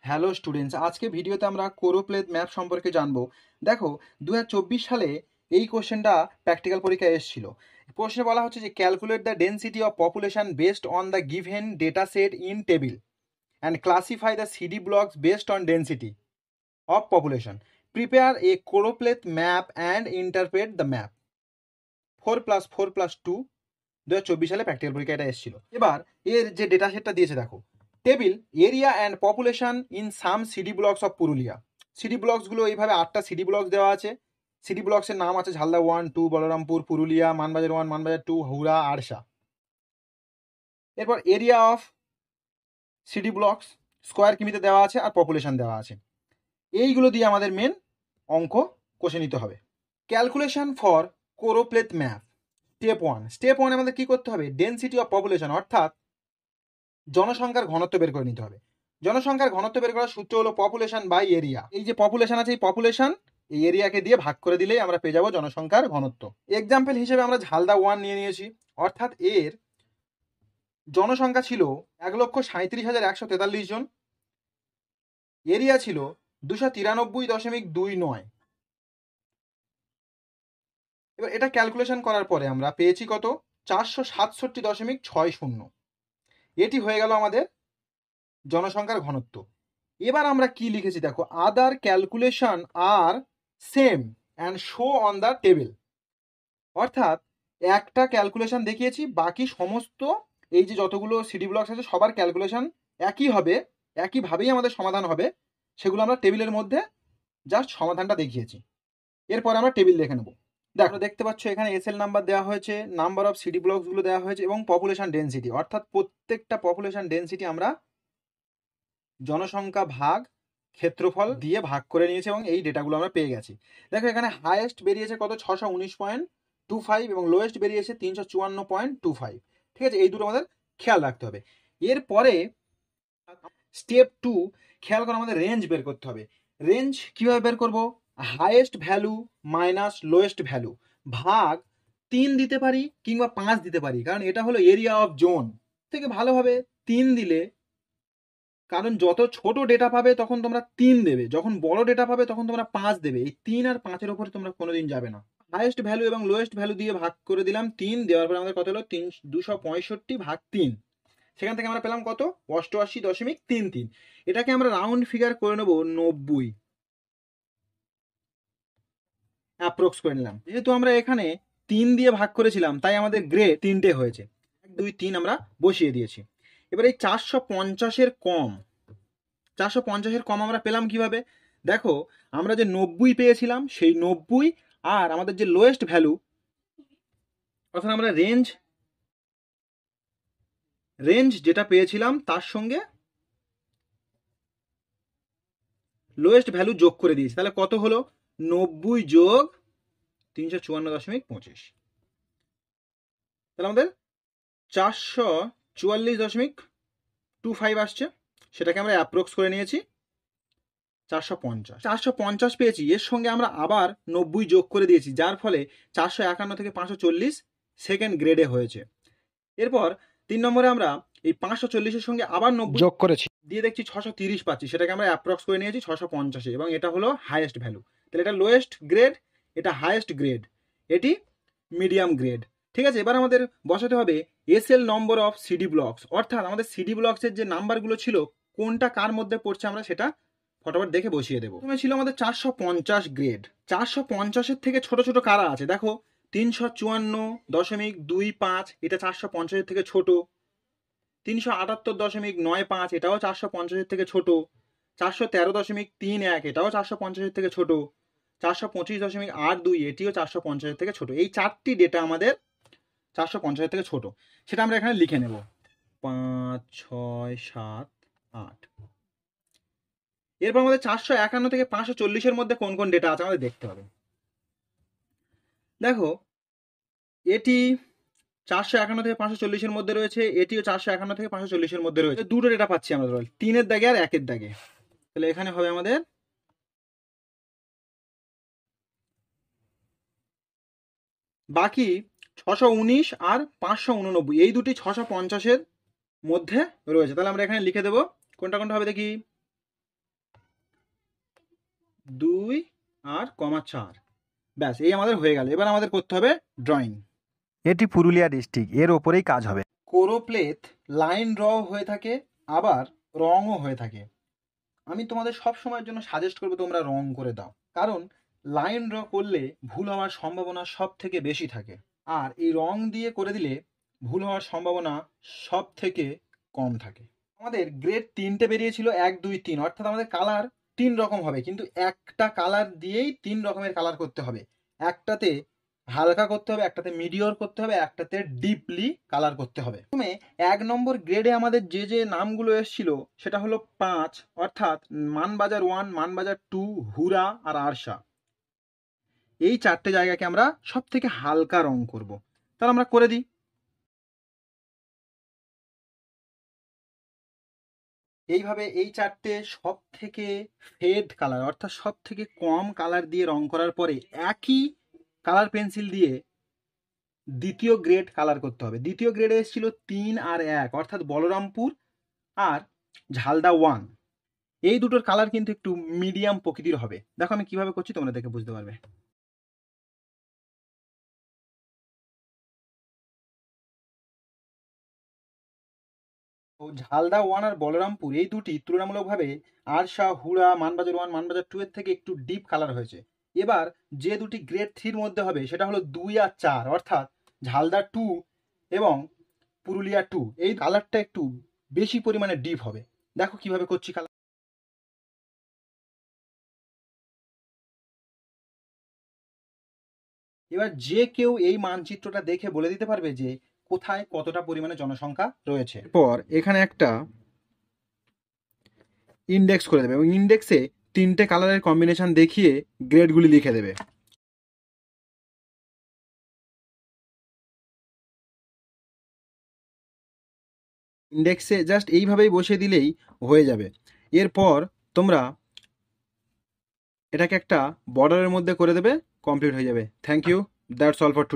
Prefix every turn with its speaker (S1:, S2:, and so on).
S1: Hello students, আজকে ভিডিওতে আমরা কোরোপ্লেথ ম্যাপ সম্পর্কে জানবো। দেখো, 2024 সালে এই কোশ্চেনটা প্র্যাকটিক্যাল পরীক্ষায় এসেছিল। প্রশ্নে বলা হচ্ছে যে calculate the density of population based on the given data set in table and classify the CD blocks based on density of population. Prepare a choropleth map and interpret the map. 4+4+2 2024 সালে practical পরীক্ষা এটা এসেছিল। এবার এর যে data সেটটা দিয়েছে দেখো, table area and population in some CD blocks of Purulia. CD ব্লকসগুলো এইভাবে 8টা সিডি ব্লকস দেওয়া আছে। সিডি ব্লকসের নাম আছে ঝালদা 1, 2, বলরামপুর, পুরুলিয়া, মানবাজার 1, মানবাজার 2, হুড়া, আরসা। এরপর area of CD blocks square কিমিতে দেওয়া আছে আর পপুলেশন দেওয়া আছে। এইগুলো দিয়ে আমাদের মেন অঙ্ক কষে নিতে হবে। Calculation for choropleth map. Step one আমাদের কি করতে হবে? ডেন্সিটি অফ পপুলেশন, অর্থাৎ জনসংখ্যার ঘনত্ব বের করে নিতে হবে। জনসংখ্যার ঘনত্ব বের করার সূত্র হলো পপুলেশন বাই এরিয়া। এই যে পপুলেশন আছে, এই পপুলেশন এই এরিয়াকে দিয়ে ভাগ করে দিলেই আমরা পেয়ে যাবো জনসংখ্যার ঘনত্ব। এক্সাম্পল হিসেবে আমরা ঝালদা 1 নিয়ে নিয়েছি, অর্থাৎ এর জনসংখ্যা ছিল 1,37,143 জন, এরিয়া ছিল 293.29। এবার এটা ক্যালকুলেশন করার পরে আমরা পেয়েছি কত? 467.60। এটি হয়ে গেল আমাদের জনসংখ্যার ঘনত্ব। এবার আমরা কি লিখেছি দেখো, আদার ক্যালকুলেশন আর same and show on the table. অর্থাৎ একটা ক্যালকুলেশন দেখিয়েছি, বাকি সমস্ত এই যে যতগুলো সিডি ব্লকস আছে সবার ক্যালকুলেশন একই হবে, একইভাবেই আমাদের সমাধান হবে। সেগুলো আমরা টেবিলের মধ্যে জাস্ট সমাধানটা দেখিয়েছি। এরপর আমরা টেবিল দেখে নেব। দেখো, দেখতে পাচ্ছ এখানে এসএল নাম্বার দেওয়া হয়েছে, নাম্বার অফ সিডি ব্লকসগুলো দেওয়া হয়েছে এবং পপুলেশন ডেন্সিটি, অর্থাৎ প্রত্যেকটা পপুলেশন ডেন্সিটি আমরা জনসংখ্যা ভাগ ক্ষেত্রফল দিয়ে ভাগ করে নিয়েছে এবং এই ডেটাগুলো আমরা পেয়ে গেছি। দেখো, এখানে হাইয়েস্ট বেরিয়েছে কত? 619.25 এবং লোয়েস্ট বেরিয়েছে 354.25। ঠিক আছে, এই দুটো আমাদের খেয়াল রাখতে হবে। এরপরে স্টেপ 2, খেয়াল করে আমাদের রেঞ্জ বের করতে হবে। রেঞ্জ কিভাবে বের করব? Highest value minus lowest value ভাগ 3 দিতে পারি কিংবা 5 দিতে পারি, কারণ এটা হলো এরিয়া অফ জোন। থেকে ভালোভাবে 3 দিলে, কারণ যত ছোট ডেটা পাবে তখন তোমরা 3 দেবে, যখন বড় ডেটা পাবে তখন তোমরা 5 দেবে। এই 3 আর 5-এর উপরে তোমরা কোনোদিন যাবে না। হাইয়েস্ট ভ্যালু এবং লোয়েস্ট ভ্যালু দিয়ে ভাগ করে দিলাম 3, দেওয়ার পরে আমাদের কত হলো? 265 ভাগ 3। সেখান থেকে আমরা পেলাম কত? 88.33। এটাকে আমরা রাউন্ড ফিগার করে নেব 90, অ্যাপ্রক্স করে নিলাম। যেহেতু আমরা এখানে 3 দিয়ে ভাগ করেছিলাম তাই আমাদের গ্রেড 3টে হয়েছে। 1, 2, 3 আমরা বসিয়ে দিয়েছি। এবার এই 450-এর কম, 450-এর কম আমরা পেলাম কিভাবে? দেখো, আমরা যে 90 পেয়েছিলাম সেই 90 আর আমাদের যে লোয়েস্ট ভ্যালু, অর্থাৎ আমরা রেঞ্জ যেটা পেয়েছিলাম তার সঙ্গে লোয়েস্ট ভ্যালু যোগ করে দিয়েছি। তাহলে কত হলো? 90 যোগ 354.25। তাহলে আমাদের 444.25 আসছে। সেটাকে আমরা অ্যাপ্রক্স করে নিয়েছি 450 পেয়েছি। এর সঙ্গে আমরা আবার 90 যোগ করে দিয়েছি, যার ফলে 451 থেকে 540 সেকেন্ড গ্রেডে হয়েছে। এরপর 3 নম্বরে আমরা এই 540-এর সঙ্গে আবার 90 যোগ করেছি, দিয়ে দেখছি 630 পাচ্ছি। সেটাকে আমরা অ্যাপ্রক্স করে নিয়েছি 650-এ এবং এটা হলো হাইয়েস্ট ভ্যালু। তাহলে এটা লোয়েস্ট গ্রেড, এটা হাইয়েস্ট গ্রেড, এটি মিডিয়াম গ্রেড। ঠিক আছে, এবার আমাদের বসাতে হবে SL number of CD blocks, অর্থাৎ আমাদের সিডি ব্লকসের যে নাম্বারগুলো ছিল কোনটা কার মধ্যে পড়ছে আমরা সেটা ফটাফট দেখে বসিয়ে দেবো। প্রথমে ছিল আমাদের 450 গ্রেড। 450-এর থেকে ছোট ছোট কারা আছে দেখো, 354.25, এটা 450-এর থেকে ছোট। 378.95, এটাও 450-এর থেকে ছোট। 413.31, এটাও 450-এর থেকে ছোট। 425.82, এটিও 450-এর থেকে ছোট। এই 4টি ডেটা আমাদের 450-এর থেকে ছোট, সেটা আমরা এখানে লিখে নেব 5, 6, 7, 8। এরপর আমাদের 451 থেকে 540-এর মধ্যে কোন কোন ডেটা আছে আমাদের দেখতে হবে। দেখো, এটি 451 থেকে 540-এর মধ্যে রয়েছে, এটিও 451 থেকে 540-এর মধ্যে রয়েছে। দুটো ডেটা পাচ্ছি আমরা, 3-এর দাগে আর 1-এর দাগে। তাহলে এখানে হবে আমাদের বাকি 619 আর 589, এই দুটি 650-এর মধ্যে রয়েছে। তাহলে আমরা এখানে লিখে দেবো কোনটা কোনটা হবে দেখি। 2 আর কমা 4। ব্যাস, এই আমাদের হয়ে গেল। এবার আমাদের করতে হবে ড্রয়িং। এটি পুরুলিয়া ডিস্ট্রিক্ট, এর ওপরেই কাজ হবে। কোরোপ্লেথ লাইন ড্র হয়ে থাকে, আবার রঙও হয়ে থাকে। আমি তোমাদের সব সময়ের জন্য সাজেস্ট করবো তোমরা রং করে দাও, কারণ লাইন ড্র করলে ভুল হওয়ার সম্ভাবনা সব থেকে বেশি থাকে, আর এই রং দিয়ে করে দিলে ভুল হওয়ার সম্ভাবনা সব থেকে কম থাকে। আমাদের গ্রেড 3টে বেরিয়েছিল, 1 2 3, অর্থাৎ আমাদের কালার 3 রকম হবে, কিন্তু একটা কালার দিয়েই 3 রকমের কালার করতে হবে। একটাতে হালকা করতে হবে, একটাতে মিডিয়র করতে হবে, একটাতে ডিপলি কালার করতে হবে। প্রথমে 1 নম্বর গ্রেডে আমাদের যে যে নামগুলো এসেছিল সেটা হলো 5, অর্থাৎ মানবাজার 1, মানবাজার 2, হুরা আর আরশা। এই 4টে জায়গাকে আমরা সব থেকে হালকা রং করব। তাহলে আমরা করে দিই। এইভাবে এই 4টে সব থেকে ফেড কালার, অর্থাৎ সব থেকে কম কালার দিয়ে রং করার পরে একই কালার পেন্সিল দিয়ে দ্বিতীয় গ্রেড কালার করতে হবে। দ্বিতীয় গ্রেডে এসেছিল 3 আর 1, অর্থাৎ বলরামপুর আর ঝালদা 1। এই দুটোর কালার কিন্তু একটু মিডিয়াম প্রকৃতির হবে। দেখো আমি কিভাবে করছি, তোমরা দেখে বুঝতে পারবে। ও ঝালদা 1 আর বলরামপুর এই দুটি তুলনামূলকভাবে আরশা, হুড়া, মানবাজার 1, মানবাজার 2 এর থেকে একটু ডিপ কালার হয়েছে। এবার যে দুটি গ্রেড 3 মধ্যে হবে সেটা হলো 2 আর 4, অর্থাৎ ঝালদা 2 এবং পুরুলিয়া 2। এই কালারটা একটু বেশি পরিমাণে ডিপ হবে। দেখো কিভাবে করছি কালার। এবার যে কেউ এই মানচিত্রটা দেখে বলে দিতে পারবে যে কোথায় কতটা পরিমাণে জনসংখ্যা রয়েছে। এরপর এখানে একটা ইন্ডেক্স করে দেবে এবং ইন্ডেক্সে 3টে কালারের কম্বিনেশন দেখিয়ে গ্রেডগুলি লিখে দেবে। ইন্ডেক্সে জাস্ট এইভাবেই বসিয়ে দিলেই হয়ে যাবে। এরপর তোমরা এটাকে একটা বর্ডারের মধ্যে করে দেবে, কমপ্লিট হয়ে যাবে। Thank you, that's all for today.